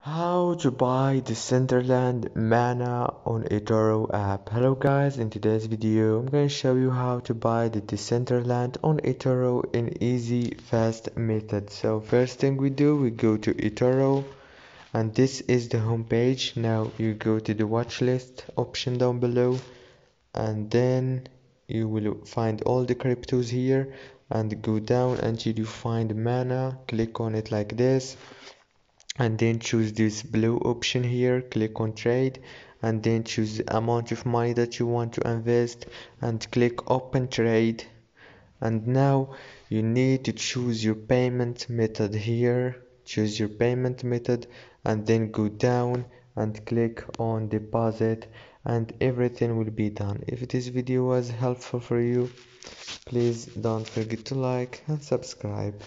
How to buy Decentraland mana on Etoro app. Hello guys, in today's video I'm going to show you how to buy the Decentraland on Etoro in easy fast method. So first thing we do, we go to Etoro and this is the home page. Now you go to the watch list option down below and then you will find all the cryptos here and go down until you find mana. Click on it like this and then choose this blue option here, click on trade and then choose the amount of money that you want to invest and click open trade. And now you need to choose your payment method here, choose your payment method and then go down and click on deposit and everything will be done. If this video was helpful for you, please don't forget to like and subscribe.